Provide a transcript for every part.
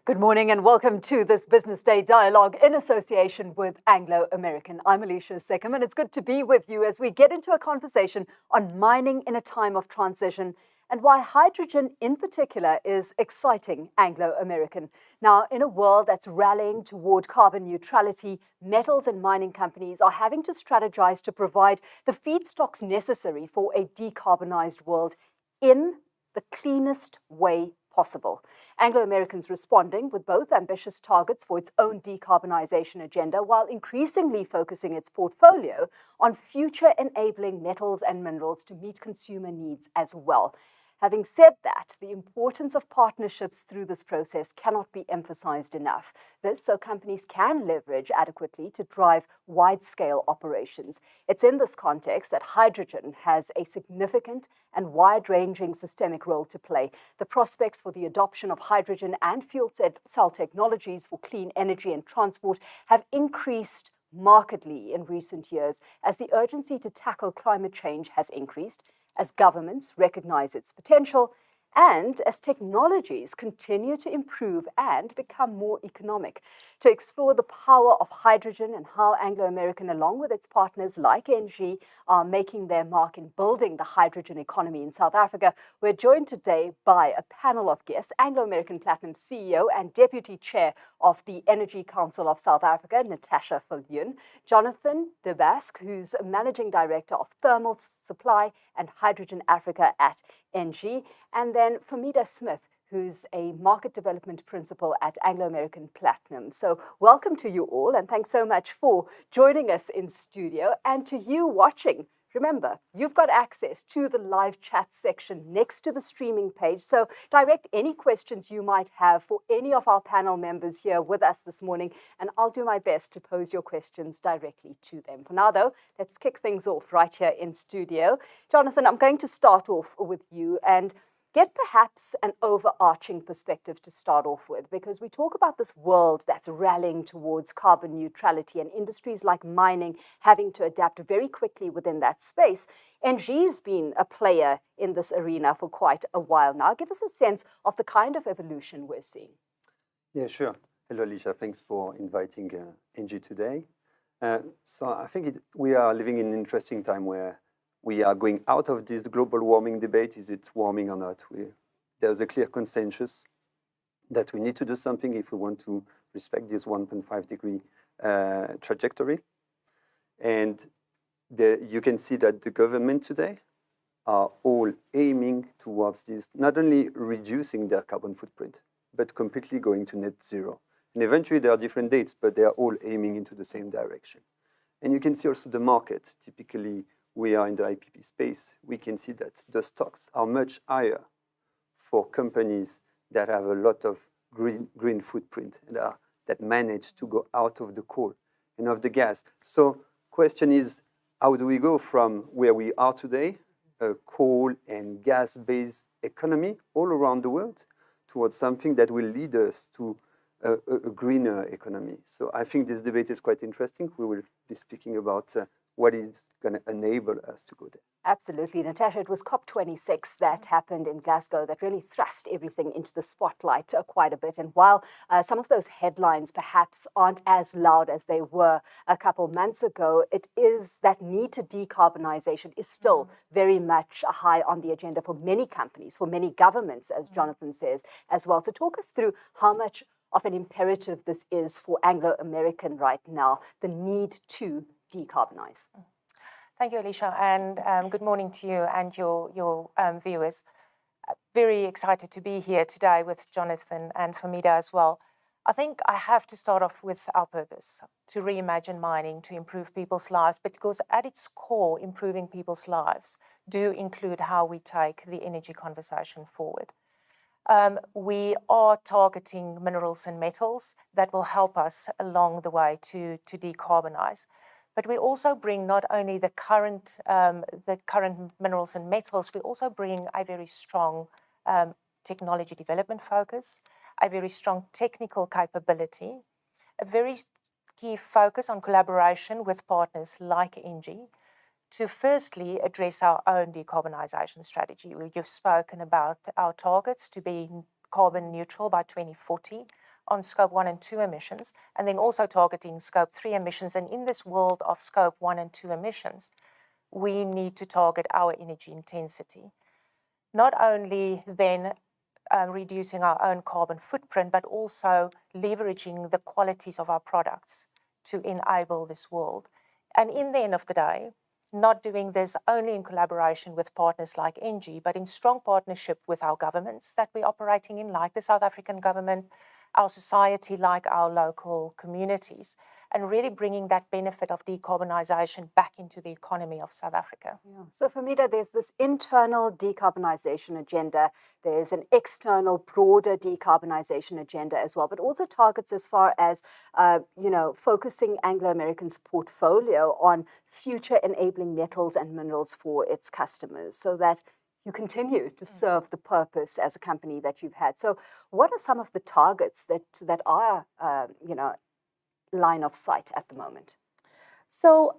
Good morning and welcome to this Business Day Dialogue in association with Anglo American. I'm Alicia Seckham and it's good to be with you as we get into a conversation on mining in a time of transition and why hydrogen in particular is exciting Anglo American. Now, in a world that's rallying toward carbon neutrality, metals and mining companies are having to strategize to provide the feedstocks necessary for a decarbonized world in the cleanest way possible. Anglo American's responding with both ambitious targets for its own decarbonisation agenda while increasingly focusing its portfolio on future enabling metals and minerals to meet consumer needs as well. Having said that, the importance of partnerships through this process cannot be emphasized enough. This so companies can leverage adequately to drive wide-scale operations. It's in this context that hydrogen has a significant and wide-ranging systemic role to play. The prospects for the adoption of hydrogen and fuel cell technologies for clean energy and transport have increased markedly in recent years as the urgency to tackle climate change has increased, as governments recognize its potential, and as technologies continue to improve and become more economic. To explore the power of hydrogen and how Anglo American, along with its partners like ENGIE, are making their mark in building the hydrogen economy in South Africa, we're joined today by a panel of guests: Anglo American Platinum CEO and Deputy Chair of the Energy Council of South Africa, Natascha Viljoen; Jonathan de Basque, who's Managing Director of Thermal Supply and Hydrogen Africa at ENGIE; and then Famida Smith, who's a Market Development Principal at Anglo American Platinum. So welcome to you all, and thanks so much for joining us in studio. And to you watching, remember, you've got access to the live chat section next to the streaming page. So direct any questions you might have for any of our panel members here with us this morning, and I'll do my best to pose your questions directly to them. For now, though, let's kick things off right here in studio. Jonathan, I'm going to start off with you and get perhaps an overarching perspective to start off with, because we talk about this world that's rallying towards carbon neutrality and industries like mining having to adapt very quickly within that space. ENGIE's been a player in this arena for quite a while now. Give us a sense of the kind of evolution we're seeing. Yeah, sure. Hello, Alicia. Thanks for inviting ENGIE today. So I think we are living in an interesting time where we are going out of this global warming debate. Is it warming or not? There's a clear consensus that we need to do something if we want to respect this 1.5 degree trajectory. And you can see that the government today are all aiming towards this, not only reducing their carbon footprint, but completely going to net zero. And eventually there are different dates, but they are all aiming into the same direction. And you can see also the market. Typically, we are in the IPP space. We can see that the stocks are much higher for companies that have a lot of green footprint and that manage to go out of the coal and of the gas. So question is, how do we go from where we are today, a coal and gas-based economy all around the world, towards something that will lead us to a greener economy? So I think this debate is quite interesting. We will be speaking about what is going to enable us to go there. Absolutely. Natascha, it was COP26 that happened in Glasgow that really thrust everything into the spotlight quite a bit. And while some of those headlines perhaps aren't as loud as they were a couple months ago, it is that need to decarbonization is still very much high on the agenda for many companies, for many governments, as Jonathan says, as well. So talk us through how much of an imperative this is for Anglo American right now, the need to decarbonize. Thank you, Alicia, and good morning to you and your viewers. Very excited to be here today with Jonathan and Famida as well. I think I have to start off with our purpose, to reimagine mining, to improve people's lives, but because at its core, improving people's lives do include how we take the energy conversation forward. We are targeting minerals and metals that will help us along the way to decarbonize. But we also bring not only the current minerals and metals, we also bring a very strong technology development focus, a very strong technical capability, a very key focus on collaboration with partners like ENGIE to firstly address our own decarbonisation strategy. You've spoken about our targets to be carbon neutral by 2040. on scope 1 and 2 emissions, and then also targeting scope 3 emissions. And in this world of scope 1 and 2 emissions, we need to target our energy intensity. Not only then reducing our own carbon footprint, but also leveraging the qualities of our products to enable this world. And in the end of the day, not doing this only in collaboration with partners like ENGIE, but in strong partnership with our governments that we're operating in, like the South African government, our society, like our local communities, and really bringing that benefit of decarbonisation back into the economy of South Africa. Yeah. So for me, there's this internal decarbonisation agenda, there's an external broader decarbonisation agenda as well, but also targets as far as, focusing Anglo American's portfolio on future enabling metals and minerals for its customers so that you continue to serve the purpose as a company that you've had. So what are some of the targets that are, line of sight at the moment? So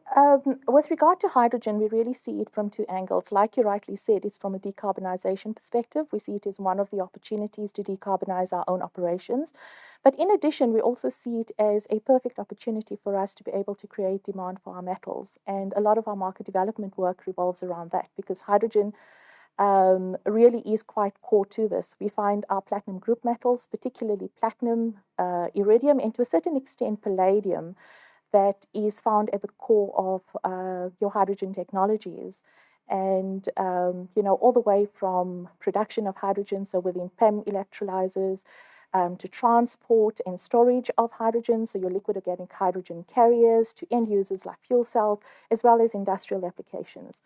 with regard to hydrogen, we really see it from two angles. Like you rightly said, it's from a decarbonisation perspective. We see it as one of the opportunities to decarbonise our own operations. But in addition, we also see it as a perfect opportunity for us to be able to create demand for our metals. And a lot of our market development work revolves around that, because hydrogen really is quite core to this. We find our platinum group metals, particularly platinum, iridium, and to a certain extent palladium, that is found at the core of your hydrogen technologies. And, all the way from production of hydrogen, so within PEM electrolyzers, to transport and storage of hydrogen, so your liquid organic hydrogen carriers, to end users like fuel cells, as well as industrial applications.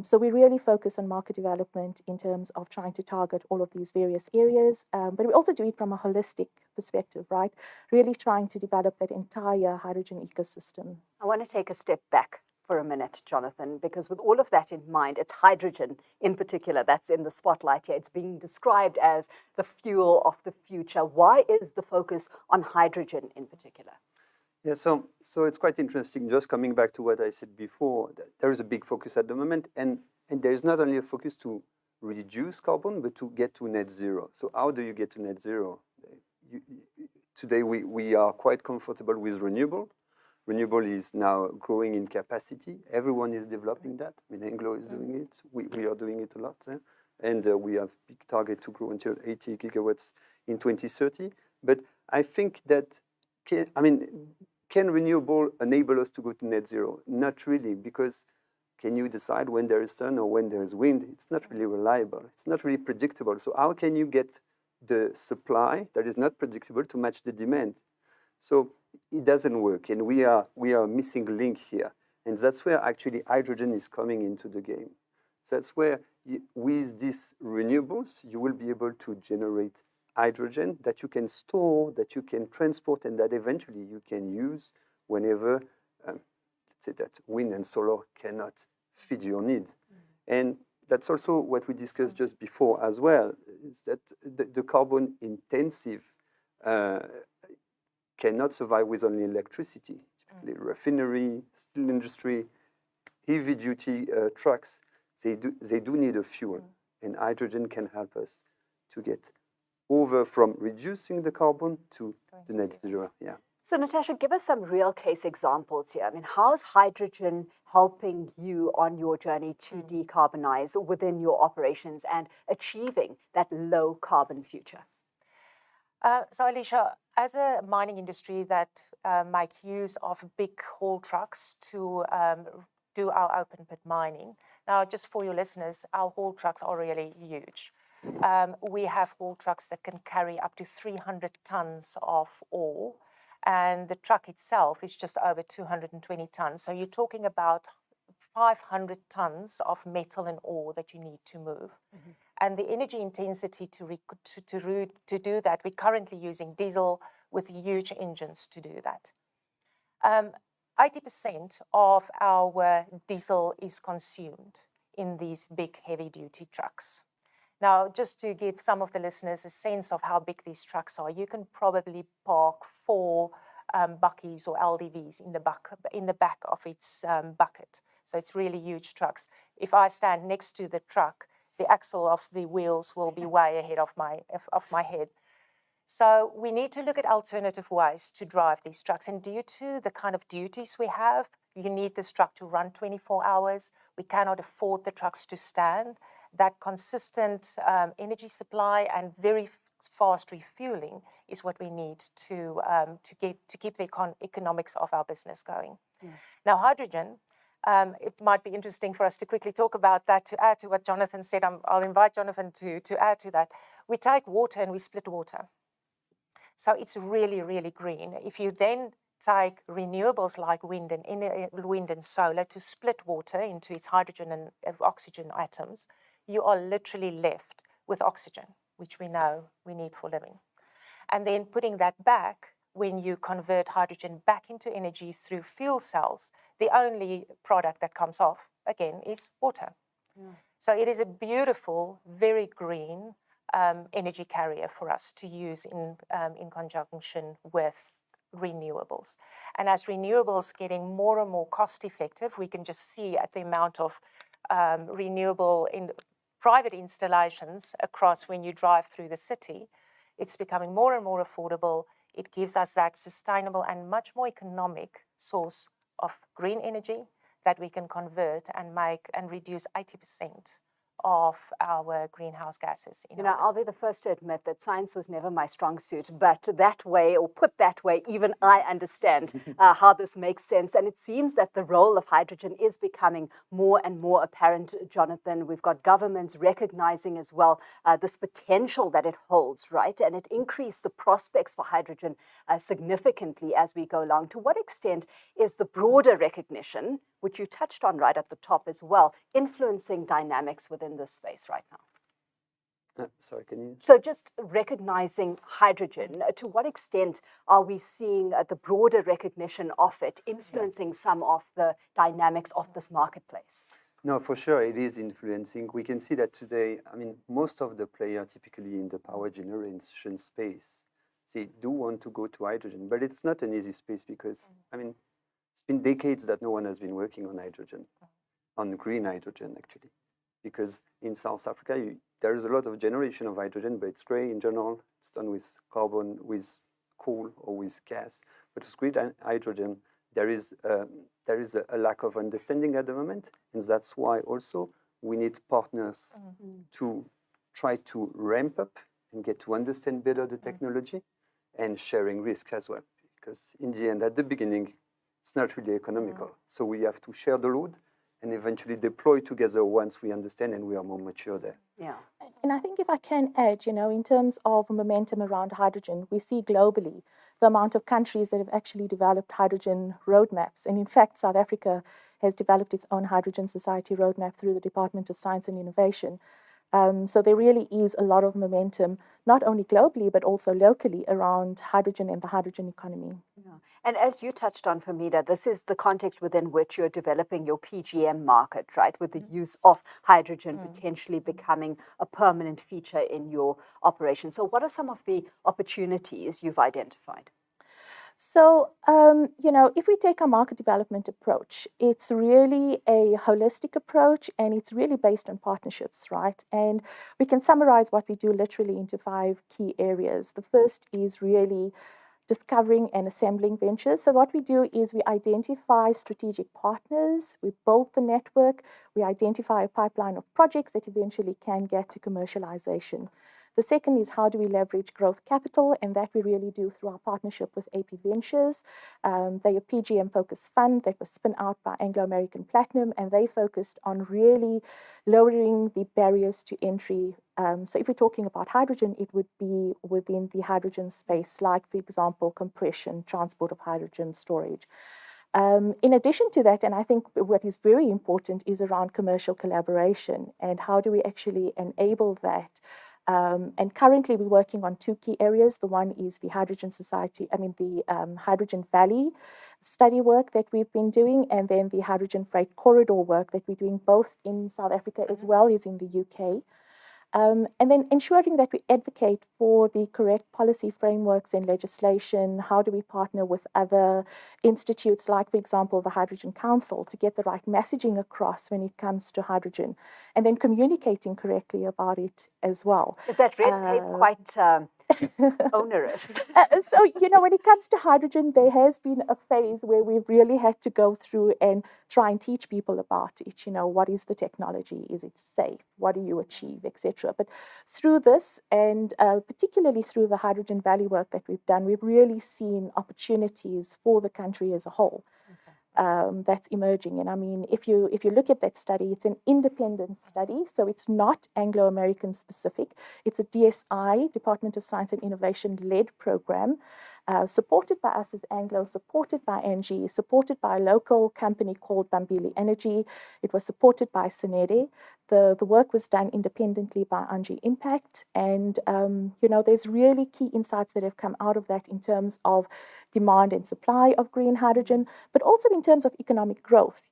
So we really focus on market development in terms of trying to target all of these various areas, but we also do it from a holistic perspective, right? Really trying to develop that entire hydrogen ecosystem. I want to take a step back for a minute, Jonathan, because with all of that in mind, it's hydrogen in particular that's in the spotlight here. It's being described as the fuel of the future. Why is the focus on hydrogen in particular? Yeah, so it's quite interesting. Just coming back to what I said before, there is a big focus at the moment, and there is not only a focus to reduce carbon, but to get to net zero. So how do you get to net zero? Today we are quite comfortable with renewable. Renewable is now growing in capacity. Everyone is developing that. I mean, Anglo is doing it. We are doing it a lot. And we have big target to grow until 80 gigawatts in 2030. But I think that, can renewable enable us to go to net zero? Not really, because can you decide when there is sun or when there is wind? It's not really reliable. It's not really predictable. So how can you get the supply that is not predictable to match the demand? So it doesn't work, and we are a missing link here. And that's where actually hydrogen is coming into the game. That's where with these renewables, you will be able to generate hydrogen that you can store, that you can transport, and that eventually you can use whenever, let's say that wind and solar cannot feed your need. And that's also what we discussed just before as well, is that the carbon intensive cannot survive with only electricity. Typically, refinery, steel industry, heavy duty trucks, they do need a fuel, and hydrogen can help us to get over from reducing the carbon to the net zero. Yeah. So Natasha, give us some real case examples here. I mean, how is hydrogen helping you on your journey to decarbonize within your operations and achieving that low carbon future? So Alicia, as a mining industry that make use of big haul trucks to do our open pit mining. Now, just for your listeners, our haul trucks are really huge. We have haul trucks that can carry up to 300 tons of ore, and the truck itself is just over 220 tons. So you're talking about 500 tons of metal and ore that you need to move. And the energy intensity to do that, we're currently using diesel with huge engines to do that. 80% of our diesel is consumed in these big heavy-duty trucks. Now, just to give some of the listeners a sense of how big these trucks are, you can probably park 4 buckies or LDVs in the back of its bucket. So it's really huge trucks. If I stand next to the truck, the axle of the wheels will be way ahead of my head. So we need to look at alternative ways to drive these trucks. And due to the kind of duties we have, you need this truck to run 24 hours. We cannot afford the trucks to stand. That consistent energy supply and very fast refueling is what we need to keep the economics of our business going. Yeah. Now, hydrogen, it might be interesting for us to quickly talk about that to add to what Jonathan said. I'll invite Jonathan to add to that. We take water and we split water. So it's really, really green. If you then take renewables like wind and solar to split water into its hydrogen and oxygen atoms, you are literally left with oxygen, which we know we need for living. And then putting that back, when you convert hydrogen back into energy through fuel cells, the only product that comes off, again, is water. Yeah. So it is a beautiful, very green energy carrier for us to use in conjunction with renewables. And as renewables getting more and more cost effective, we can just see at the amount of renewable in private installations across when you drive through the city, it's becoming more and more affordable. It gives us that sustainable and much more economic source of green energy that we can convert and make and reduce 80% of our greenhouse gases. I'll be the first to admit that science was never my strong suit, but that way, or put that way, even I understand how this makes sense. And it seems that the role of hydrogen is becoming more and more apparent, Jonathan. We've got governments recognizing as well this potential that it holds, right? And it increased the prospects for hydrogen significantly as we go along. To what extent is the broader recognition, which you touched on right at the top as well, influencing dynamics within this space right now? Sorry, can you? So just recognizing hydrogen, to what extent are we seeing the broader recognition of it influencing some of the dynamics of this marketplace? No, for sure, it is influencing. We can see that today, most of the players typically in the power generation space, they do want to go to hydrogen, but it's not an easy space because, it's been decades that no one has been working on hydrogen, on green hydrogen, actually. Because in South Africa, there is a lot of generation of hydrogen, but it's grey in general. It's done with carbon, with coal, or with gas. But with green hydrogen, there is a lack of understanding at the moment, and that's why also we need partners to try to ramp up and get to understand better the technology and sharing risk as well. Because in the end, at the beginning, it's not really economical. So we have to share the load and eventually deploy together once we understand and we are more mature there. Yeah. And I think if I can add, in terms of momentum around hydrogen, we see globally the amount of countries that have actually developed hydrogen roadmaps. And in fact, South Africa has developed its own hydrogen society roadmap through the Department of Science and Innovation. So there really is a lot of momentum, not only globally, but also locally around hydrogen and the hydrogen economy. Yeah. And as you touched on, Famida, this is the context within which you're developing your PGM market, right? With the use of hydrogen potentially becoming a permanent feature in your operation. So what are some of the opportunities you've identified? So, if we take a market development approach, it's really a holistic approach and it's really based on partnerships, right? And we can summarize what we do literally into 5 key areas. The first is really discovering and assembling ventures. So what we do is we identify strategic partners, we build the network, we identify a pipeline of projects that eventually can get to commercialization. The second is how do we leverage growth capital, and that we really do through our partnership with AP Ventures. They're a PGM-focused fund that was spun out by Anglo American Platinum, and they focused on really lowering the barriers to entry. So if we're talking about hydrogen, it would be within the hydrogen space, like, for example, compression, transport of hydrogen, storage. In addition to that, and I think what is very important is around commercial collaboration and how do we actually enable that. And currently we're working on 2 key areas. The one is the Hydrogen Society, the Hydrogen Valley study work that we've been doing, and then the Hydrogen Freight Corridor work that we're doing both in South Africa as well as in the UK. And then ensuring that we advocate for the correct policy frameworks and legislation. How do we partner with other institutes, like, for example, the Hydrogen Council, to get the right messaging across when it comes to hydrogen, and then communicating correctly about it as well. Is that red tape quite onerous. So, when it comes to hydrogen, there has been a phase where we've really had to go through and try and teach people about it. What is the technology? Is it safe? What do you achieve, etc. But through this, and particularly through the hydrogen valley work that we've done, we've really seen opportunities for the country as a whole. That's emerging. And I mean, if you look at that study, it's an independent study, so it's not Anglo American specific. It's a DSI, Department of Science and Innovation led program, supported by us as Anglo, supported by NG, supported by a local company called Bambili Energy. It was supported by Senede. The work was done independently by Angie Impact, and there's really key insights that have come out of that in terms of demand and supply of green hydrogen, but also in terms of economic growth.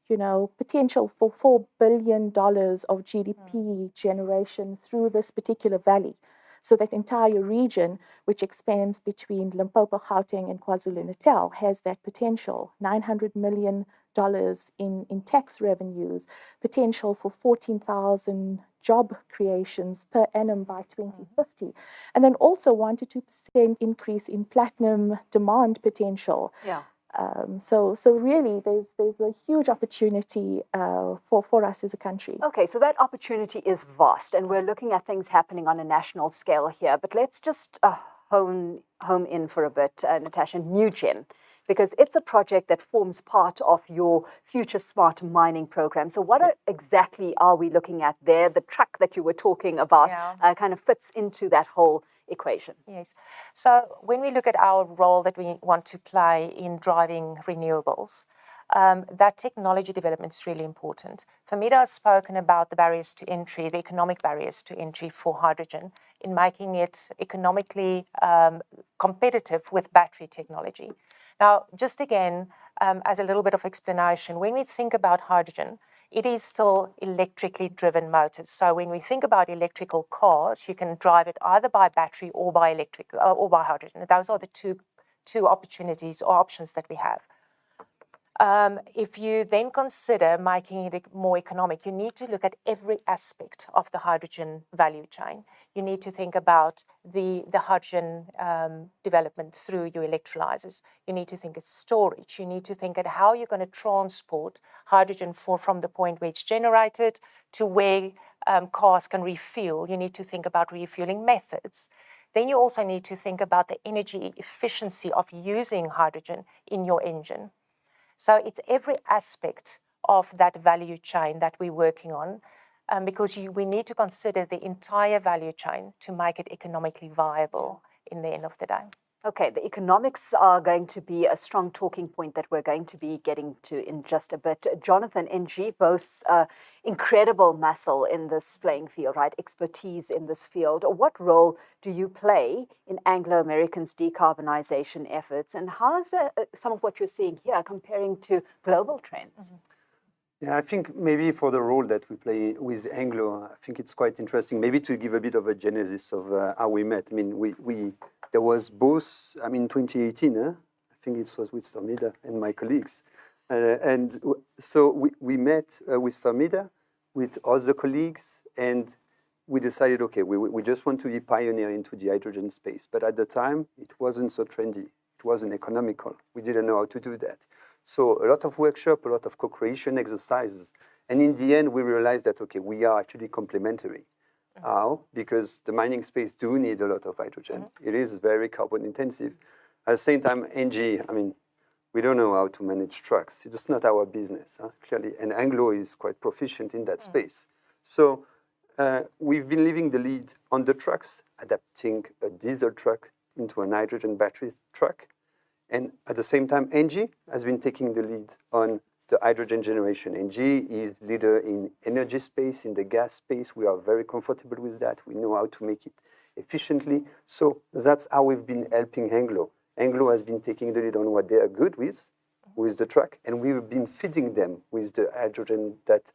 Potential for $4 billion of GDP generation through this particular valley. So that entire region, which expands between Limpopo, Gauteng, and KwaZulu-Natal, has that potential. $900 million in tax revenues, potential for 14,000 job creations per annum by 2050, and then also 1 to 2% increase in platinum demand potential. Yeah. So really, there's a huge opportunity for us as a country. Okay, so that opportunity is vast, and we're looking at things happening on a national scale here. But let's just home in for a bit, Natasha, NewGen, because it's a project that forms part of your Future Smart Mining program. So what exactly are we looking at there? The truck that you were talking about kind of fits into that whole equation. Yes. So when we look at our role that we want to play in driving renewables, that technology development is really important. Famida has spoken about the barriers to entry, the economic barriers to entry for hydrogen, in making it economically competitive with battery technology. Now, just again, as a little bit of explanation, when we think about hydrogen, it is still electrically driven motors. So when we think about electrical cars, you can drive it either by battery or by electric or by hydrogen. Those are the two opportunities or options that we have. If you then consider making it more economic, you need to look at every aspect of the hydrogen value chain. You need to think about the hydrogen development through your electrolyzers. You need to think of storage. You need to think at how you're going to transport hydrogen from the point where it's generated to where cars can refuel. You need to think about refueling methods. Then you also need to think about the energy efficiency of using hydrogen in your engine. So it's every aspect of that value chain that we're working on, because we need to consider the entire value chain to make it economically viable in the end of the day. Okay, the economics are going to be a strong talking point that we're going to be getting to in just a bit. Jonathan, NG boasts incredible muscle in this playing field, right? Expertise in this field. What role do you play in Anglo American's decarbonization efforts, and how is some of what you're seeing here comparing to global trends? Yeah, I think maybe for the role that we play with Anglo, I think it's quite interesting. Maybe to give a bit of a genesis of how we met. I mean, there was both, 2018, I think it was with Famida and my colleagues. And so we met with Famida, with other colleagues, and we decided, okay, we just want to be pioneer into the hydrogen space. But at the time, it wasn't so trendy. It wasn't economical. We didn't know how to do that. So a lot of workshop, a lot of co-creation exercises. And in the end, we realized that, okay, we are actually complementary. How? Because the mining space do need a lot of hydrogen. It is very carbon intensive. At the same time, NG, we don't know how to manage trucks. It's not our business, clearly. And Anglo is quite proficient in that space. So we've been leaving the lead on the trucks, adapting a diesel truck into a hydrogen battery truck. And at the same time, NG has been taking the lead on the hydrogen generation. NG is leader in energy space, in the gas space. We are very comfortable with that. We know how to make it efficiently. So that's how we've been helping Anglo. Anglo has been taking the lead on what they are good with the truck, and we've been feeding them with the hydrogen that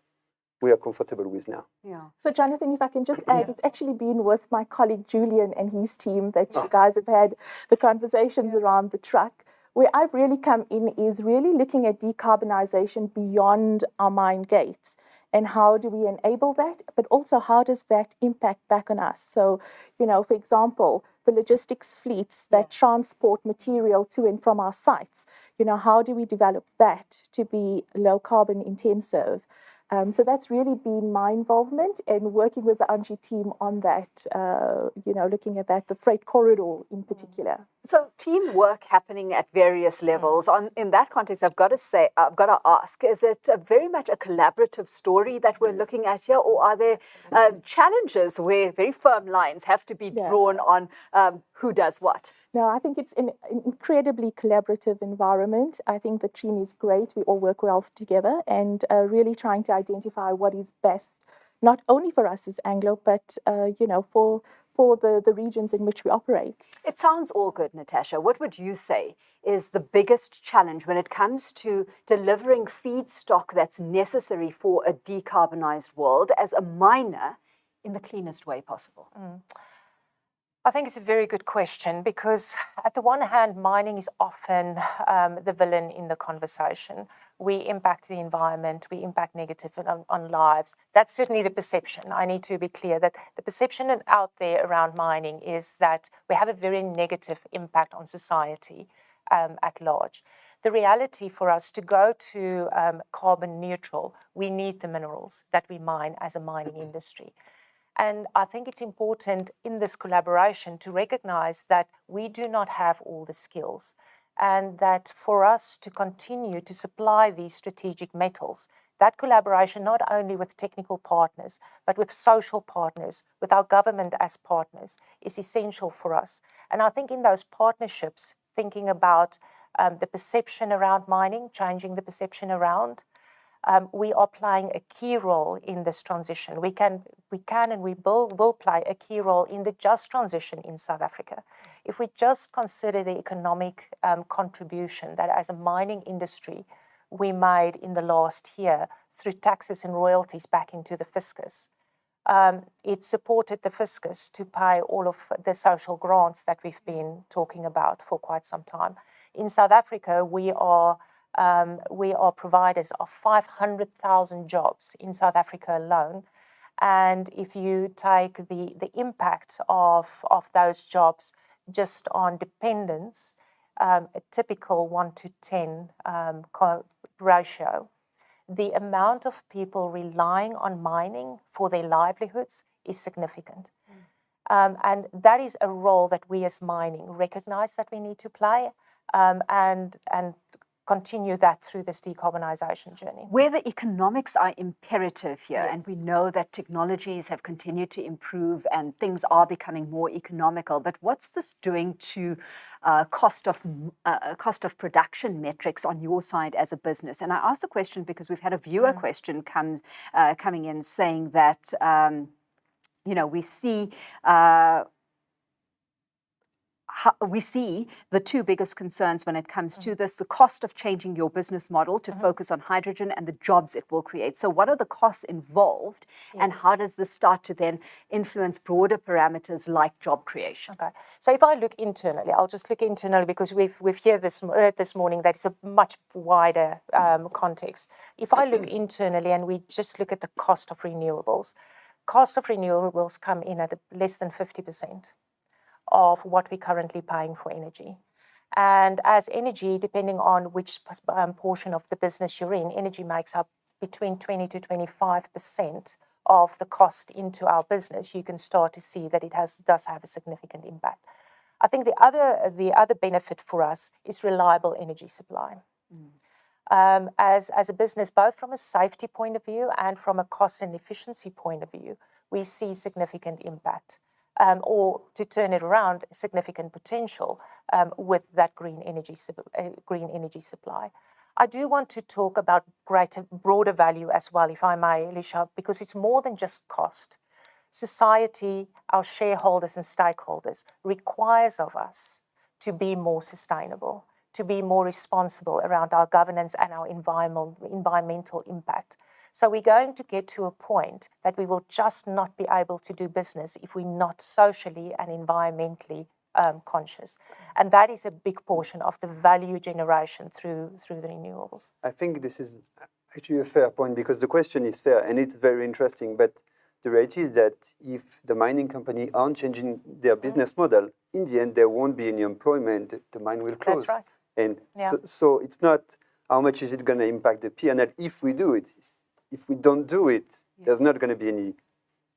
we are comfortable with now. Yeah. So Jonathan, if I can just add, it's actually been with my colleague Julian and his team that you guys have had the conversations around the truck. Where I've really come in is really looking at decarbonization beyond our mine gates and how do we enable that, but also how does that impact back on us? So, for example, the logistics fleets that transport material to and from our sites, how do we develop that to be low carbon intensive? So that's really been my involvement and working with the Angie team on that, looking at that, the freight corridor in particular. So teamwork happening at various levels. In that context, I've got to ask, is it very much a collaborative story that we're looking at here, or are there challenges where very firm lines have to be drawn on who does what? No, I think it's an incredibly collaborative environment. I think the team is great. We all work well together and really trying to identify what is best, not only for us as Anglo, but, for the regions in which we operate. It sounds all good, Natasha. What would you say is the biggest challenge when it comes to delivering feedstock that's necessary for a decarbonized world as a miner in the cleanest way possible? I think it's a very good question because at the one hand, mining is often the villain in the conversation. We impact the environment, we impact negatively on lives. That's certainly the perception. I need to be clear that the perception out there around mining is that we have a very negative impact on society at large. The reality for us to go to carbon neutral, we need the minerals that we mine as a mining industry. And I think it's important in this collaboration to recognize that we do not have all the skills, and that for us to continue to supply these strategic metals, that collaboration not only with technical partners, but with social partners, with our government as partners, is essential for us. And I think in those partnerships, thinking about the perception around mining, changing the perception around, we are playing a key role in this transition. We can and we will play a key role in the just transition in South Africa. If we just consider the economic contribution that as a mining industry we made in the last year through taxes and royalties back into the fiscus, it supported the fiscus to pay all of the social grants that we've been talking about for quite some time. In South Africa, we are providers of 500,000 jobs in South Africa alone. And if you take the impact of those jobs just on dependents, a typical 1 to 10 ratio, the amount of people relying on mining for their livelihoods is significant. And that is a role that we as mining recognize that we need to play and continue that through this decarbonisation journey. Where the economics are imperative here, and we know that technologies have continued to improve and things are becoming more economical, but what's this doing to cost of production metrics on your side as a business? And I ask the question because we've had a viewer question coming in saying that, we see the two biggest concerns when it comes to this, the cost of changing your business model to focus on hydrogen and the jobs it will create. So what are the costs involved and how does this start to then influence broader parameters like job creation? Okay. So if I look internally, I'll just look internally because we've heard this morning that it's a much wider context. If I look internally and we just look at the cost of renewables come in at less than 50%. Of what we're currently paying for energy. And as energy, depending on which portion of the business you're in, energy makes up between 20 to 25% of the cost into our business, you can start to see that it does have a significant impact. I think the other benefit for us is reliable energy supply. As a business, both from a safety point of view and from a cost and efficiency point of view, we see significant impact. Or to turn it around, significant potential with that green energy supply. I do want to talk about broader value as well, if I may, Alicia, because it's more than just cost. Society, our shareholders and stakeholders requires of us to be more sustainable, to be more responsible around our governance and our environmental impact. So we're going to get to a point that we will just not be able to do business if we're not socially and environmentally conscious. And that is a big portion of the value generation through the renewables. I think this is actually a fair point, because the question is fair and it's very interesting. But the reality is that if the mining company aren't changing their business model, in the end, there won't be any employment. The mine will close. That's right. And so it's not how much is it going to impact the P&L if we do it. If we don't do it, there's not going to be any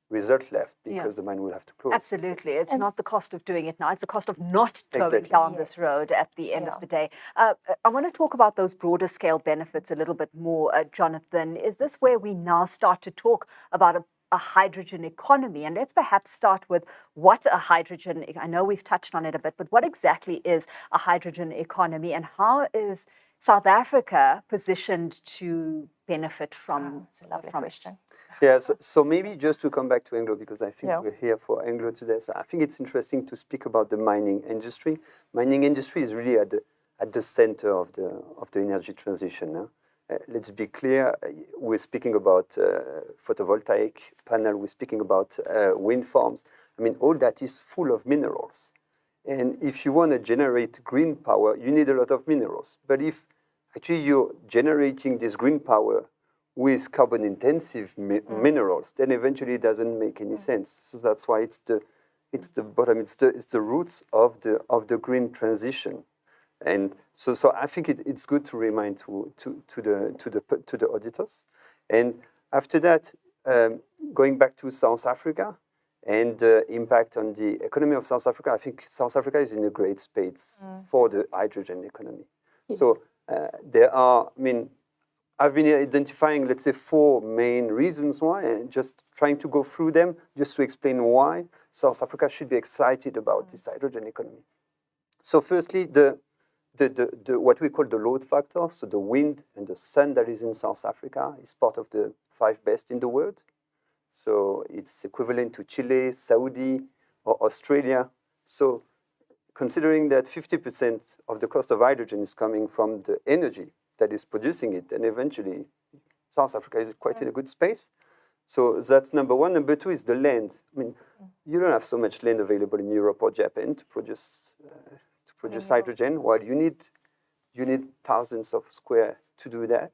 result left because the mine will have to close. Absolutely. It's not the cost of doing it now. It's the cost of not going down this road at the end of the day. I want to talk about those broader scale benefits a little bit more, Jonathan. Is this where we now start to talk about a hydrogen economy? And let's perhaps start with what a hydrogen, I know we've touched on it a bit, but what exactly is a hydrogen economy and how is South Africa positioned to benefit from, It's a lovely from question. Yeah, so maybe just to come back to Anglo, because I think we're here for Anglo today. So I think it's interesting to speak about the mining industry. Mining industry is really at the center of the energy transition. Let's be clear, we're speaking about photovoltaic panel, we're speaking about wind farms. I mean, all that is full of minerals. And if you want to generate green power, you need a lot of minerals. But if actually you're generating this green power with carbon-intensive minerals, then eventually it doesn't make any sense. So that's why it's the bottom, it's the roots of the green transition. And so I think it's good to remind to the auditors. And after that, going back to South Africa and the impact on the economy of South Africa, I think South Africa is in a great space for the hydrogen economy. So there are, I mean, I've been identifying, let's say, 4 main reasons why, and just trying to go through them just to explain why South Africa should be excited about this hydrogen economy. So firstly, the what we call the load factor, so the wind and the sun that is in South Africa is part of the 5 best in the world. So it's equivalent to Chile, Saudi, or Australia. So considering that 50% of the cost of hydrogen is coming from the energy that is producing it, and eventually South Africa is quite in a good space. So that's number one. Number 2 is the land. I mean, you don't have so much land available in Europe or Japan to produce hydrogen. While you need thousands of square to do that.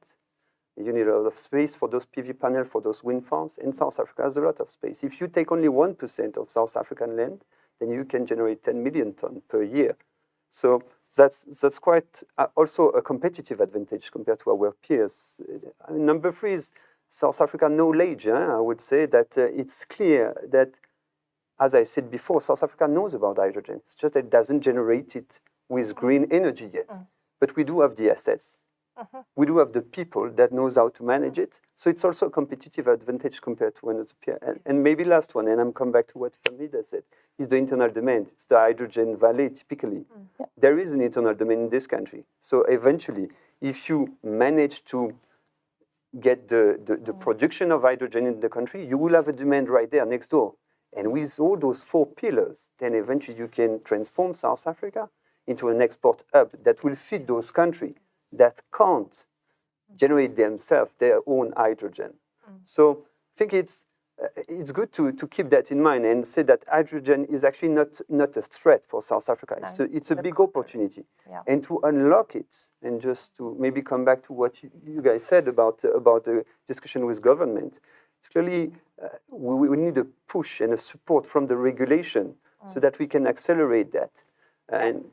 You need a lot of space for those PV panels, for those wind farms. And South Africa has a lot of space. If you take only 1% of South African land, then you can generate 10 million tons per year. So that's quite also a competitive advantage compared to our peers. I mean, number 3 is South Africa knowledge. I would say that it's clear that, as I said before, South Africa knows about hydrogen. It's just that it doesn't generate it with green energy yet. But we do have the assets. We do have the people that knows how to manage it. So it's also a competitive advantage compared to another peer. And maybe last one, and I'm come back to what Famida said, is the internal demand. It's the hydrogen valley, typically. There is an internal demand in this country. So eventually, if you manage to get the production of hydrogen in the country, you will have a demand right there next door. And with all those 4 pillars, then eventually you can transform South Africa into an export hub that will feed those countries that can't generate themselves their own hydrogen. So I think it's good to keep that in mind and say that hydrogen is actually not a threat for South Africa. It's a big opportunity. And to unlock it, and just to maybe come back to what you guys said about the discussion with government, it's clearly we need a push and a support from the regulation so that we can accelerate that and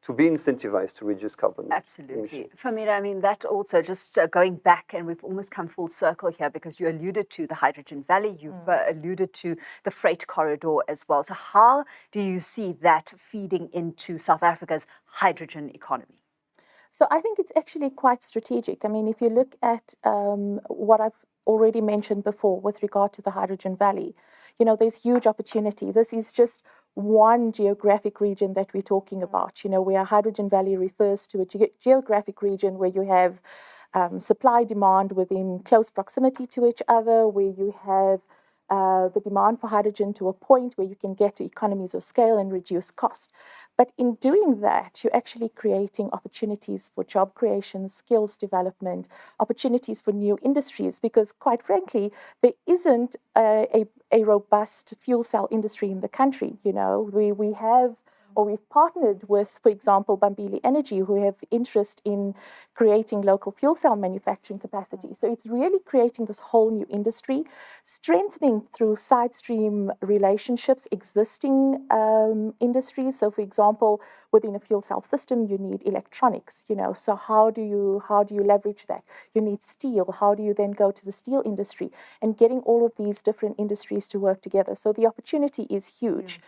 to be incentivized to reduce carbon Absolutely. Famida, I mean, that also just going back, and we've almost come full circle here because you alluded to the Hydrogen Valley, you've alluded to the freight corridor as well. So how do you see that feeding into South Africa's hydrogen economy? So I think it's actually quite strategic. I mean, if you look at what I've already mentioned before with regard to the Hydrogen Valley, you know, there's huge opportunity. This is just one geographic region that we're talking about, you know, where Hydrogen Valley refers to a geographic region where you have supply demand within close proximity to each other, where you have the demand for hydrogen to a point where you can get to economies of scale and reduce cost. But in doing that, you're actually creating opportunities for job creation, skills development, opportunities for new industries, because quite frankly, there isn't a robust fuel cell industry in the country. You know, we have Or we've partnered with, for example, Bambili Energy, who have interest in creating local fuel cell manufacturing capacity. So it's really creating this whole new industry, strengthening through side stream relationships, existing industries. So for example, within a fuel cell system, you need electronics, so how do you leverage that? You need steel. How do you then go to the steel industry? And getting all of these different industries to work together. So the opportunity is huge.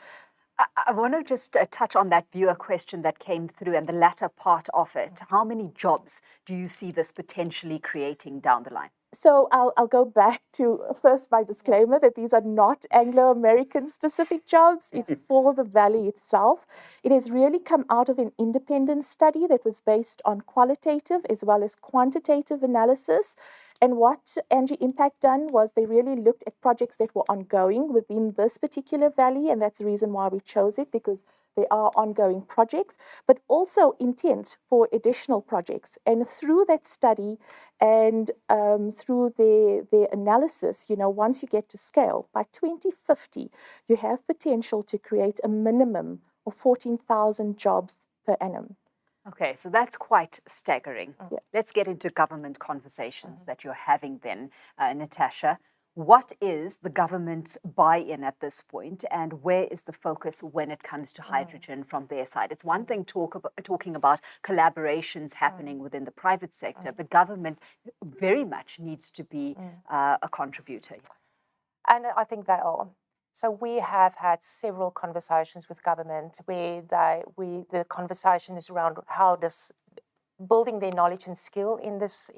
I want to just touch on that viewer question that came through and the latter part of it. How many jobs do you see this potentially creating down the line? So I'll go back to first my disclaimer that these are not Anglo American specific jobs. It's for the valley itself. It has really come out of an independent study that was based on qualitative as well as quantitative analysis. And what Anglo Impact done was they really looked at projects that were ongoing within this particular valley, and that's the reason why we chose it, because there are ongoing projects, but also intent for additional projects. And through that study and through their analysis, once you get to scale, by 2050, you have potential to create a minimum of 14,000 jobs per annum. Okay, so that's quite staggering. Yeah. Let's get into government conversations that you're having then, Natasha. What is the government's buy-in at this point, and where is the focus when it comes to hydrogen from their side? It's one thing talking about collaborations happening within the private sector, but government very much needs to be a contributor. And I think they are. So we have had several conversations with government where the conversation is around how does building their knowledge and skill in this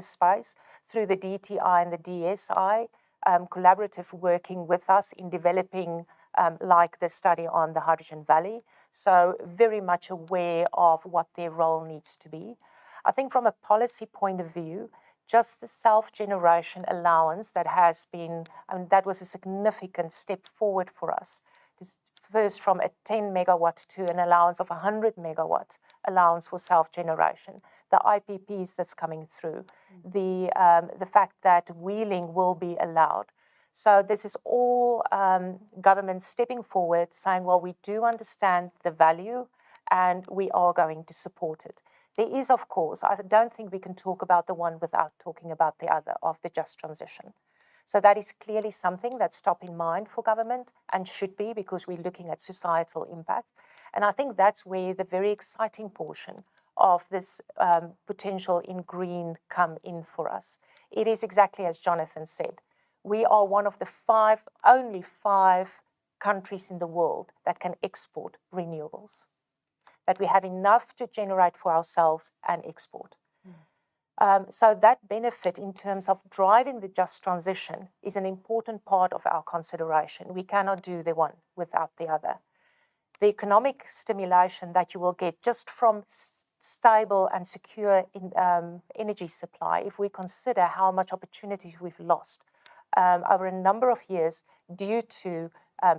space through the DTI and the DSI, collaborative working with us in developing like the study on the Hydrogen Valley. So very much aware of what their role needs to be. I think from a policy point of view, just the self-generation allowance that has been, that was a significant step forward for us. First from a 10 megawatt to an allowance of 100 megawatt allowance for self-generation, the IPPs that's coming through, the fact that wheeling will be allowed. So this is all government stepping forward, saying, well, we do understand the value and we are going to support it. There is, of course, I don't think we can talk about the one without talking about the other of the just transition. So that is clearly something that's top in mind for government and should be, because we're looking at societal impact. And I think that's where the very exciting portion of this potential in green come in for us. It is exactly as Jonathan said. We are one of the only five countries in the world that can export renewables, that we have enough to generate for ourselves and export. So that benefit in terms of driving the just transition is an important part of our consideration. We cannot do the one without the other. The economic stimulation that you will get just from stable and secure energy supply, if we consider how much opportunities we've lost over a number of years due to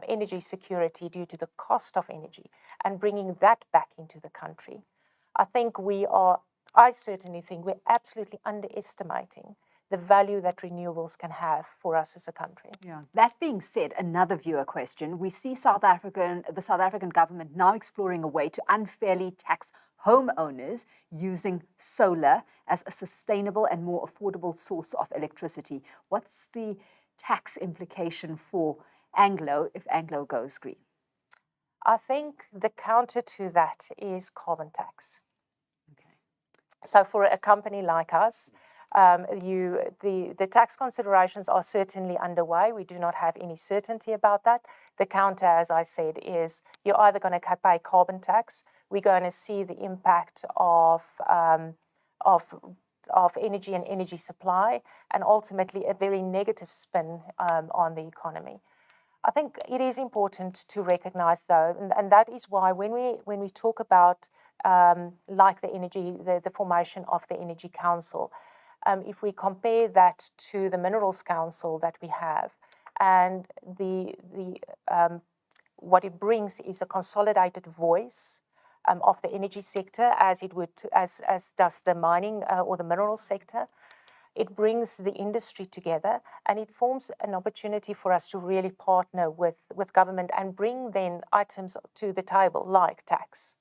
energy security, due to the cost of energy, and bringing that back into the country. I certainly think we're absolutely underestimating the value that renewables can have for us as a country. Yeah. That being said, another viewer question. We see the South African government now exploring a way to unfairly tax homeowners using solar as a sustainable and more affordable source of electricity. What's the tax implication for Anglo if Anglo goes green? I think the counter to that is carbon tax. So for a company like us, the tax considerations are certainly underway. We do not have any certainty about that. The counter, as I said, is you're either going to pay carbon tax. We're going to see the impact of energy and energy supply, and ultimately a very negative spin on the economy. I think it is important to recognize, though, and that is why when we talk about like the formation of the Energy Council, if we compare that to the Minerals Council that we have, and what it brings is a consolidated voice of the energy sector, as does the mining or the mineral sector. It brings the industry together, and it forms an opportunity for us to really partner with government and bring then items to the table like tax.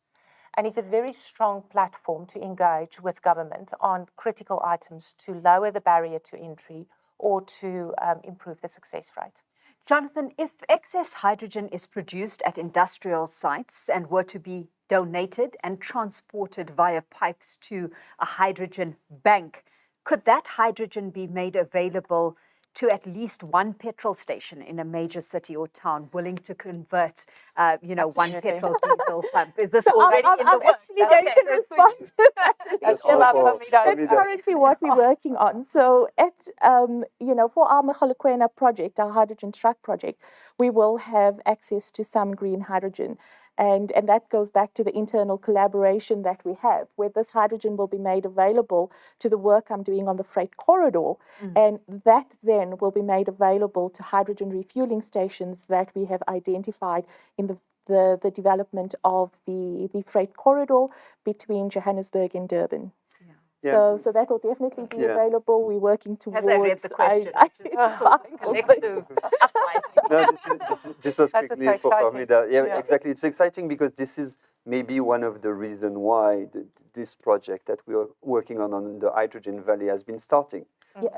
And it's a very strong platform to engage with government on critical items to lower the barrier to entry or to improve the success rate. Jonathan, if excess hydrogen is produced at industrial sites and were to be donated and transported via pipes to a hydrogen bank, could that hydrogen be made available to at least one petrol station in a major city or town willing to convert, one petrol diesel pump? Is this already in the works? I'm actually going to respond to that. That's currently what we're working on. So for our Mogalakwena project, our hydrogen truck project, we will have access to some green hydrogen. And that goes back to the internal collaboration that we have, where this hydrogen will be made available to the work I'm doing on the freight corridor. And that then will be made available to hydrogen refueling stations that we have identified in the development of the freight corridor between Johannesburg and Durban. Yeah. So that will definitely be available. We're working towards. As I read the question, collective uprising. No, this was That's quickly so for exciting. Farmida. Yeah, exactly. It's exciting because this is maybe one of the reasons why this project that we are working on the Hydrogen Valley has been starting.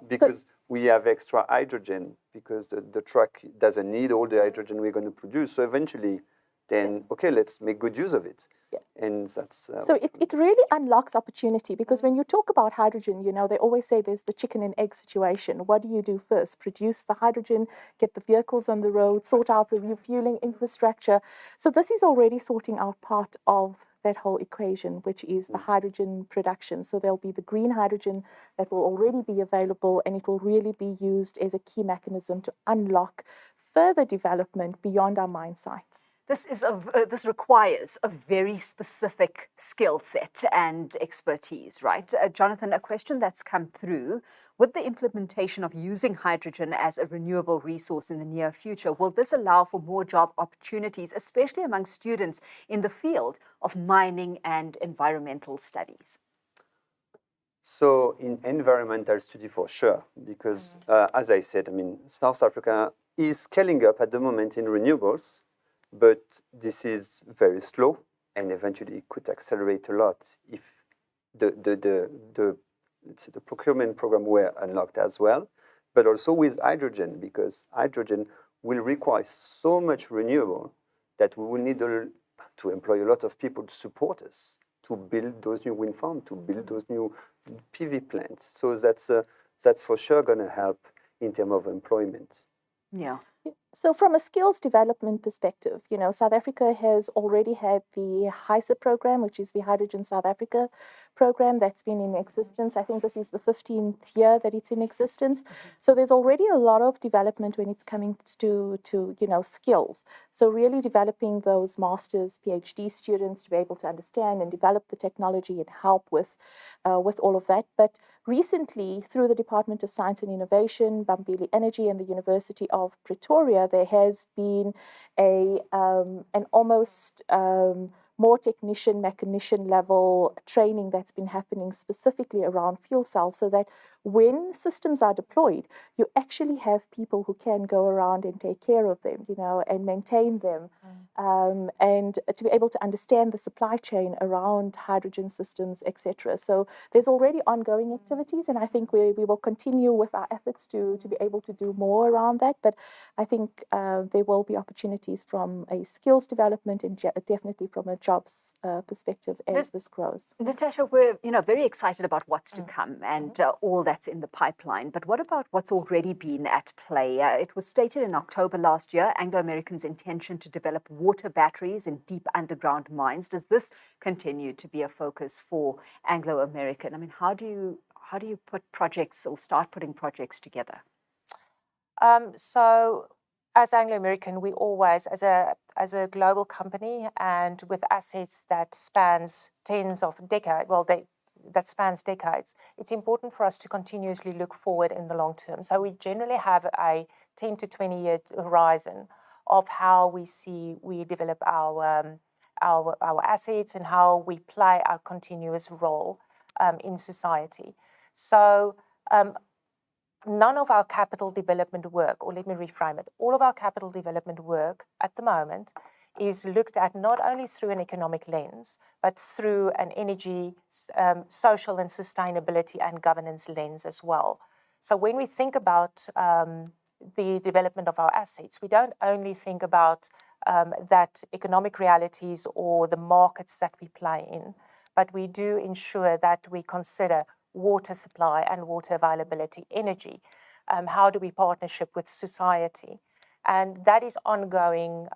Because we have extra hydrogen, because the truck doesn't need all the hydrogen we're going to produce. So eventually, then, okay, let's make good use of it. And that's so it really unlocks opportunity, because when you talk about hydrogen, they always say there's the chicken and egg situation. What do you do first? Produce the hydrogen, get the vehicles on the road, sort out the refueling infrastructure. So this is already sorting out part of that whole equation, which is the hydrogen production. So there'll be the green hydrogen that will already be available, and it will really be used as a key mechanism to unlock further development beyond our mine sites. This requires a very specific skill set and expertise, right? Jonathan, a question that's come through: with the implementation of using hydrogen as a renewable resource in the near future, will this allow for more job opportunities, especially among students in the field of mining and environmental studies? So in environmental study, for sure, because as I said, South Africa is scaling up at the moment in renewables, but this is very slow, and eventually it could accelerate a lot if the procurement program were unlocked as well, but also with hydrogen, because hydrogen will require so much renewable that we will need to employ a lot of people to support us to build those new wind farms, to build those new PV plants. So that's for sure going to help in terms of employment. Yeah. So from a skills development perspective, South Africa has already had the HYSA program, which is the Hydrogen South Africa program that's been in existence. I think this is the 15th year that it's in existence. So there's already a lot of development when it's coming to skills. So really developing those master's, PhD students to be able to understand and develop the technology and help with all of that. But recently, through the Department of Science and Innovation, Bambili Energy, and the University of Pretoria, there has been an almost more technician, mechanician level training that's been happening specifically around fuel cells, so that when systems are deployed, you actually have people who can go around and take care of them, and maintain them, and to be able to understand the supply chain around hydrogen systems, etc. So there's already ongoing activities, and I think we will continue with our efforts to be able to do more around that. But I think there will be opportunities from a skills development and definitely from a jobs perspective as this grows. Natasha, we're very excited about what's to come and all that's in the pipeline. But what about what's already been at play? It was stated in October last year, Anglo American's intention to develop water batteries in deep underground mines. Does this continue to be a focus for Anglo American? I mean, how do you put projects or start putting projects together? So as Anglo American, we always, as a global company and with assets that spans tens of decades, that spans decades, it's important for us to continuously look forward in the long term. So we generally have a 10 to 20 year horizon of how we develop our assets and how we play our continuous role in society. So none of our capital development work, or let me reframe it, all of our capital development work at the moment is looked at not only through an economic lens, but through an energy, social and sustainability and governance lens as well. So when we think about the development of our assets, we don't only think about that economic realities or the markets that we play in, but we do ensure that we consider water supply and water availability, energy. How do we partnership with society? And that is ongoing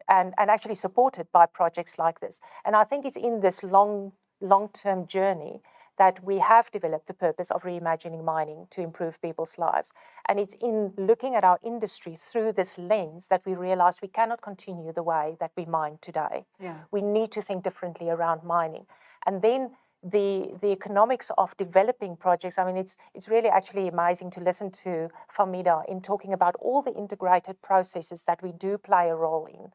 and actually supported by projects like this. And I think it's in this long-term journey that we have developed the purpose of reimagining mining to improve people's lives. And it's in looking at our industry through this lens that we realize we cannot continue the way that we mine today. Yeah. We need to think differently around mining. And then the economics of developing projects, I mean, it's really actually amazing to listen to Famida in talking about all the integrated processes that we do play a role in.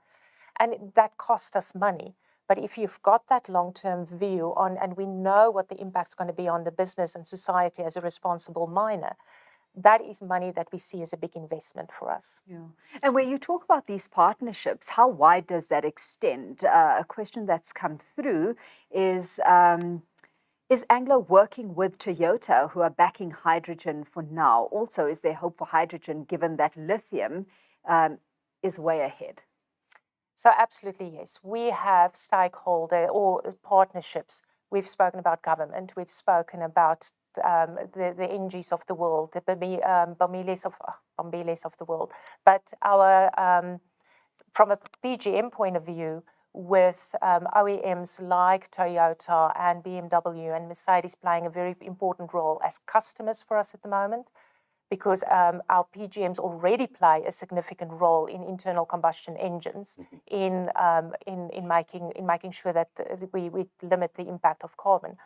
And that cost us money. But if you've got that long-term view on, and we know what the impact's going to be on the business and society as a responsible miner, that is money that we see as a big investment for us. Yeah. And when you talk about these partnerships, how wide does that extend? A question that's come through is Anglo working with Toyota, who are backing hydrogen for now? Also, is there hope for hydrogen given that lithium is way ahead? So absolutely, yes. We have stakeholder or partnerships. We've spoken about government. We've spoken about the NGs of the world, the Bamiles of the world. But our from a PGM point of view, with OEMs like Toyota and BMW and Mercedes playing a very important role as customers for us at the moment, because our PGMs already play a significant role in internal combustion engines, in making sure that we limit the impact of carbon.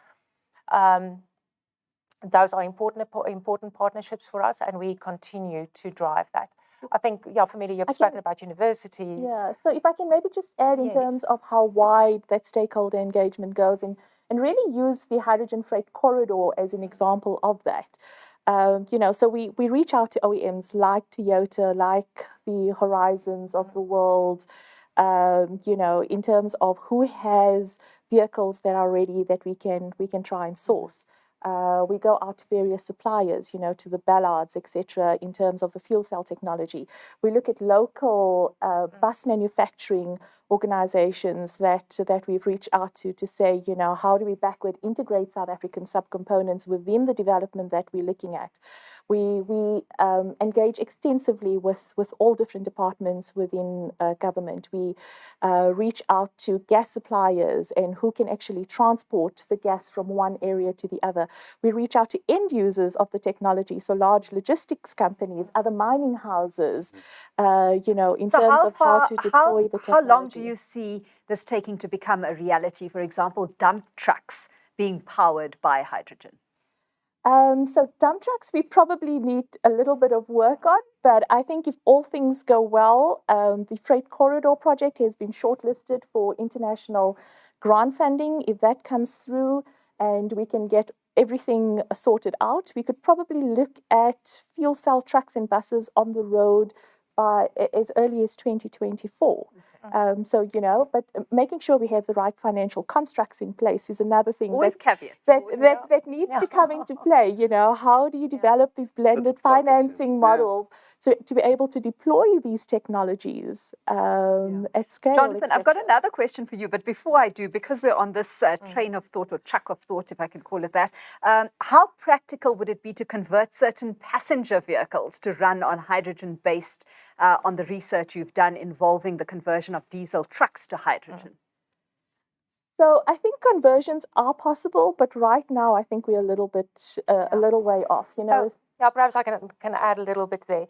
Those are important partnerships for us, and we continue to drive that. I think, yeah, for me, you've spoken about universities. Yeah, so if I can maybe just add in terms of how wide that stakeholder engagement goes, and really use the hydrogen freight corridor as an example of that. So we reach out to OEMs like Toyota, like the Horizons of the world, in terms of who has vehicles that are ready that we can try and source. We go out to various suppliers, to the Ballards, etc., in terms of the fuel cell technology. We look at local bus manufacturing organizations that we've reached out to say, how do we backward integrate South African subcomponents within the development that we're looking at. We engage extensively with all different departments within government. We reach out to gas suppliers and who can actually transport the gas from one area to the other. We reach out to end users of the technology, so large logistics companies, other mining houses, in terms of how to deploy the technology. How long do you see this taking to become a reality? For example, dump trucks being powered by hydrogen. So dump trucks, we probably need a little bit of work on, but I think if all things go well, the Freight Corridor project has been shortlisted for international grant funding. If that comes through and we can get everything sorted out, we could probably look at fuel cell trucks and buses on the road by as early as 2024. But making sure we have the right financial constructs in place is another thing. Always caveats. That needs to come into play. How do you develop these blended financing models to be able to deploy these technologies at scale? Jonathan, I've got another question for you, but before I do, because we're on this train of thought or track of thought, if I can call it that, how practical would it be to convert certain passenger vehicles to run on hydrogen based on the research you've done involving the conversion of diesel trucks to hydrogen? So I think conversions are possible, but right now I think we're a little bit, a little way off. So, perhaps I can add a little bit there.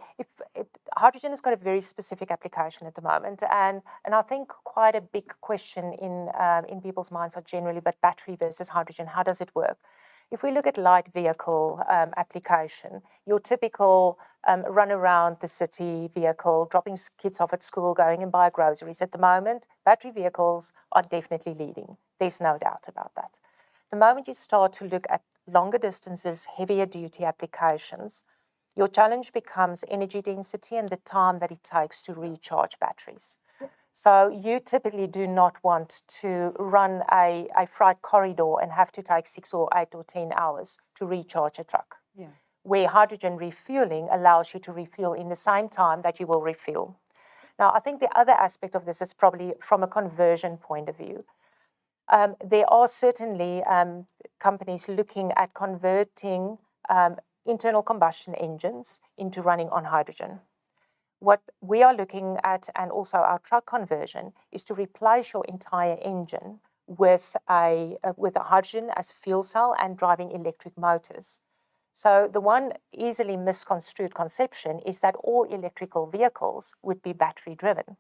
Hydrogen has got a very specific application at the moment, and I think quite a big question in people's minds are generally, but battery versus hydrogen, how does it work? If we look at light vehicle application, your typical run around the city vehicle, dropping kids off at school, going and buy groceries at the moment, battery vehicles are definitely leading. There's no doubt about that. The moment you start to look at longer distances, heavier duty applications, your challenge becomes energy density and the time that it takes to recharge batteries. So you typically do not want to run a freight corridor and have to take 6 or 8 or 10 hours to recharge a truck. Yeah. Where hydrogen refueling allows you to refuel in the same time that you will refuel. Now, I think the other aspect of this is probably from a conversion point of view. There are certainly companies looking at converting internal combustion engines into running on hydrogen. What we are looking at, and also our truck conversion, is to replace your entire engine with a hydrogen as a fuel cell and driving electric motors. So the one easily misconstrued conception is that all electrical vehicles would be battery driven,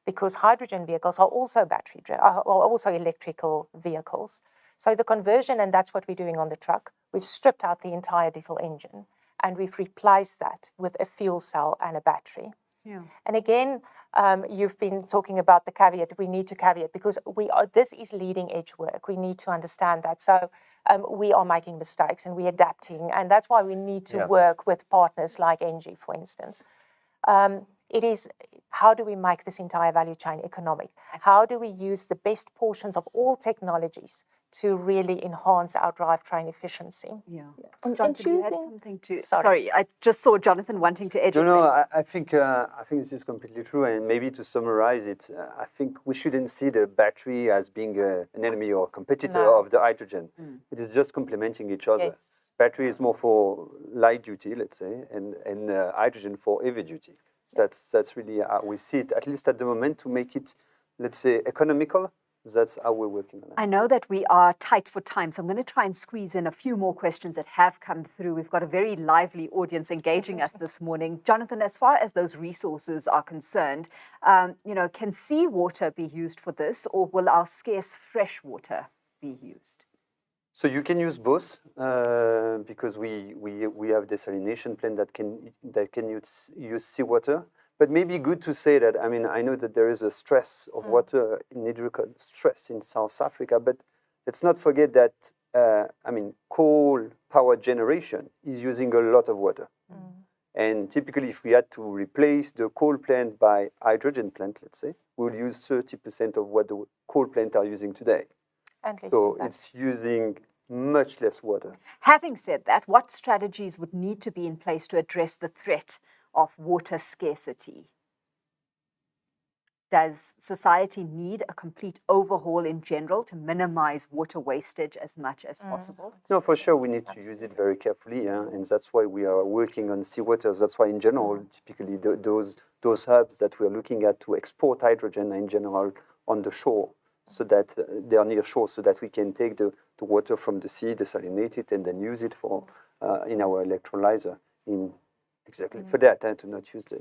because hydrogen vehicles are also also electrical vehicles. So the conversion, and that's what we're doing on the truck, we've stripped out the entire diesel engine and we've replaced that with a fuel cell and a battery. Yeah. And again, you've been talking about the caveat. We need to caveat because this is leading edge work. We need to understand that. So we are making mistakes and we're adapting. And that's why we need to work with partners like ENGIE, for instance. It is, how do we make this entire value chain economic? How do we use the best portions of all technologies to really enhance our drivetrain efficiency? Yeah. And Jonathan, you had choosing- something to... Sorry. Sorry, I just saw Jonathan wanting to edit. No, I think this is completely true. And maybe to summarize it, I think we shouldn't see the battery as being an enemy or competitor of the hydrogen. It is just complementing each other. Yes. Battery is more for light duty, let's say, and hydrogen for heavy duty. That's really how we see it, at least at the moment, to make it, let's say, economical. That's how we're working on it. I know that we are tight for time, so I'm going to try and squeeze in a few more questions that have come through. We've got a very lively audience engaging us this morning. Jonathan, as far as those resources are concerned, can seawater be used for this, or will our scarce fresh water be used? So you can use both because we have desalination plant that can use seawater. But maybe good to say that, I mean, I know that there is a stress of water, hydrical stress in South Africa, but let's not forget that, coal power generation is using a lot of water. And typically, if we had to replace the coal plant by hydrogen plant, let's say, we'll use 30% of what the coal plant are using today. So it's using much less water. Having said that, what strategies would need to be in place to address the threat of water scarcity? Does society need a complete overhaul in general to minimize water wastage as much as possible? No, for sure, we need to use it very carefully, and that's why we are working on seawater. That's why, in general, typically those hubs that we are looking at to export hydrogen in general on the shore, so that they are near shore, so that we can take the water from the sea, desalinate it, and then use it for in our electrolyzer. Exactly for that, and to not use the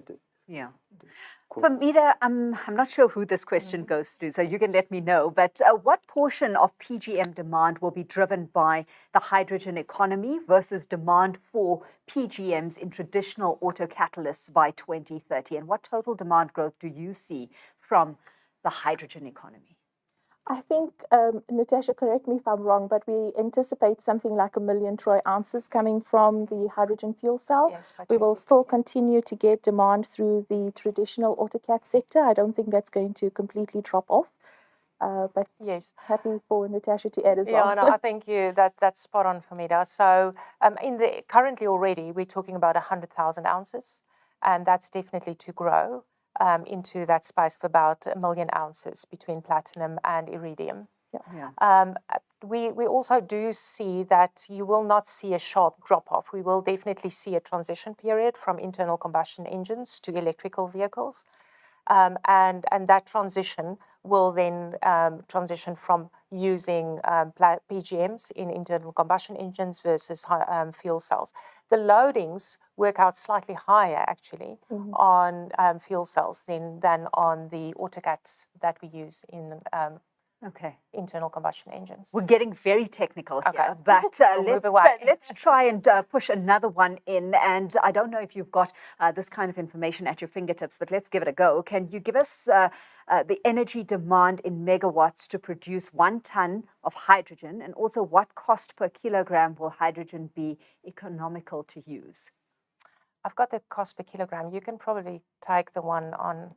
Famida, I'm not sure who this question goes to, so you can let me know, but what portion of PGM demand will be driven by the hydrogen economy versus demand for PGMs in traditional auto catalysts by 2030? And what total demand growth do you see from the hydrogen economy? I think, Natasha, correct me if I'm wrong, but we anticipate something like 1 million troy ounces coming from the hydrogen fuel cell. Yes, we will still continue to get demand through the traditional autocat sector. I don't think that's going to completely drop off. But yes, happy for Natasha to add as well. Yeah, no, I think that's spot on, Famida. So currently already we're talking about 100,000 ounces, and that's definitely to grow into that space of about 1 million ounces between platinum and iridium. We also do see that you will not see a sharp drop-off. We will definitely see a transition period from internal combustion engines to electrical vehicles. And that transition will then transition from using PGMs in internal combustion engines versus fuel cells. The loadings work out slightly higher, actually, on fuel cells than on the autocats that we use in Okay. internal combustion engines. We're getting very technical here, Okay. but We'll move away. let's try and push another one in. And I don't know if you've got this kind of information at your fingertips, but let's give it a go. Can you give us the energy demand in megawatts to produce 1 ton of hydrogen, and also what cost per kilogram will hydrogen be economical to use? I've got the cost per kilogram. You can probably take the one on.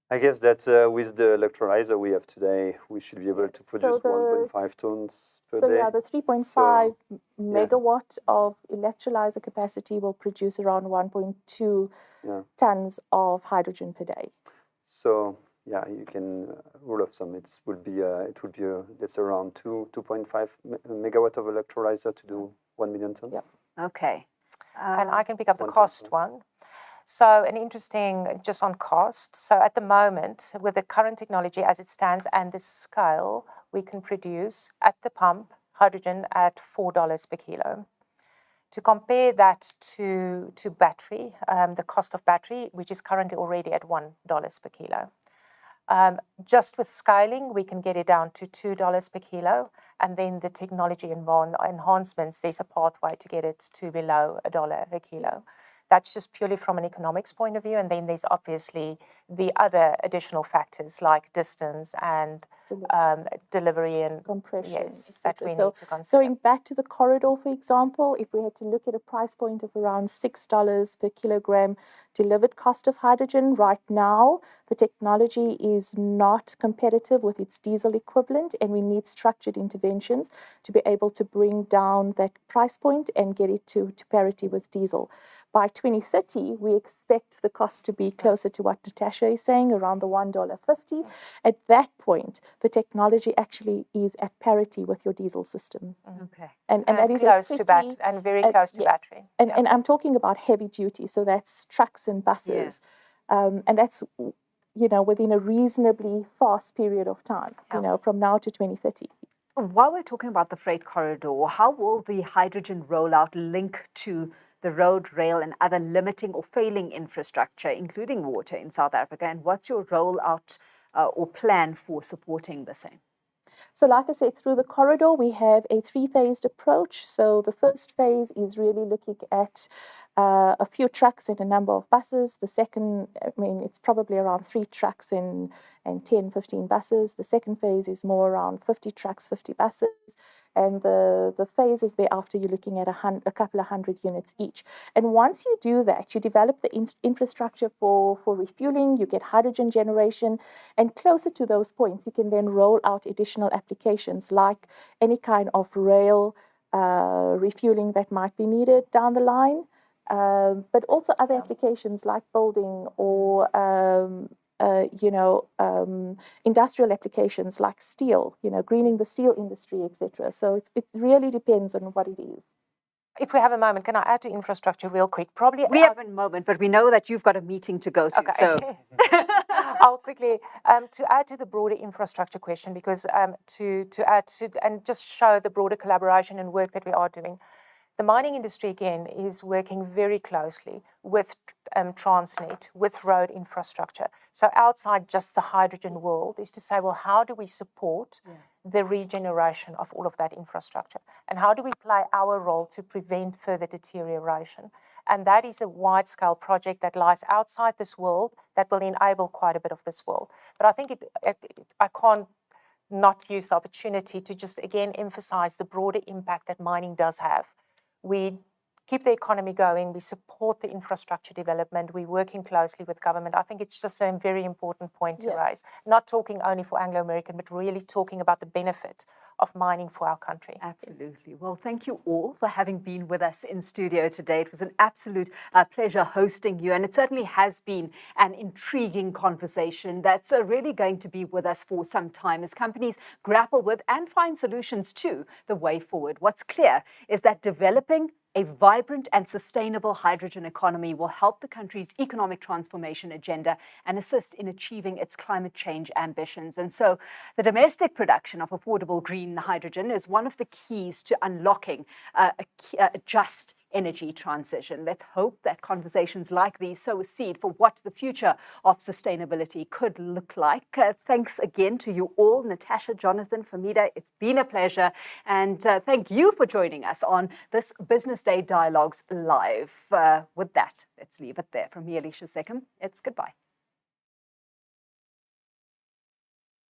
I guess that with the electrolyzer we have today, we should be able to produce 1.5 tons per day. So yeah, the 3.5 megawatt of electrolyzer capacity will produce around 1.2 tons of hydrogen per day. So yeah, you can rule of thumb. It would be that's around 2.5 megawatt of electrolyzer to do 1 million tons. Yep. Okay. And I can pick up the cost one. So an interesting, just on cost. So at the moment, with the current technology as it stands and the scale, we can produce at the pump hydrogen at $4 per kilo. To compare that to battery, the cost of battery, which is currently already at $1 per kilo. Just with scaling, we can get it down to $2 per kilo. And then the technology enhancements, there's a pathway to get it to below $1 a kilo. That's just purely from an economics point of view. And then there's obviously the other additional factors like distance and delivery and compression. Yes, that we need to consider. Going back to the corridor, for example, if we had to look at a price point of around $6 per kilogram delivered cost of hydrogen, right now, the technology is not competitive with its diesel equivalent, and we need structured interventions to be able to bring down that price point and get it to parity with diesel. By 2030, we expect the cost to be closer to what Natasha is saying, around the $1.50. At that point, the technology actually is at parity with your diesel systems. Okay. And that is close to battery and very close to battery. And I'm talking about heavy duty, so that's trucks and buses. And that's, within a reasonably fast period of time, from now to 2030. While we're talking about the freight corridor, how will the hydrogen rollout link to the road, rail, and other limiting or failing infrastructure, including water in South Africa? And what's your rollout or plan for supporting the same? So like I said, through the corridor, we have a 3-phased approach. So the first phase is really looking at a few trucks and a number of buses. The second, it's probably around 3 trucks and 10, 15 buses. The second phase is more around 50 trucks, 50 buses. And the phases thereafter, you're looking at a couple of hundred units each. And once you do that, you develop the infrastructure for refueling, you get hydrogen generation, and closer to those points, you can then roll out additional applications like any kind of rail refueling that might be needed down the line, but also other applications like building or industrial applications like steel, greening the steel industry, etc. So it really depends on what it is. If we have a moment, can I add to infrastructure real quick? We have a moment, but we know that you've got a meeting to go to. Okay. So I'll quickly, to add to the broader infrastructure question, because to add to, and just show the broader collaboration and work that we are doing. The mining industry, again, is working very closely with Transnet, with road infrastructure. So outside just the hydrogen world is to say, well, how do we support the regeneration of all of that infrastructure? And how do we play our role to prevent further deterioration? And that is a wide-scale project that lies outside this world that will enable quite a bit of this world. But I think I can't not use the opportunity to just, again, emphasize the broader impact that mining does have. We keep the economy going, we support the infrastructure development, we're working closely with government. I think it's just a very important point to raise. Not talking only for Anglo American, but really talking about the benefit of mining for our country. Absolutely. Well, thank you all for having been with us in studio today. It was an absolute pleasure hosting you, and it certainly has been an intriguing conversation that's really going to be with us for some time as companies grapple with and find solutions to the way forward. What's clear is that developing a vibrant and sustainable hydrogen economy will help the country's economic transformation agenda and assist in achieving its climate change ambitions. And so the domestic production of affordable green hydrogen is one of the keys to unlocking a just energy transition. Let's hope that conversations like these sow a seed for what the future of sustainability could look like. Thanks again to you all, Natasha, Jonathan, Famida. It's been a pleasure. And thank you for joining us on this Business Day Dialogues Live. With that, let's leave it there. From me, Alicia Seckham, it's goodbye.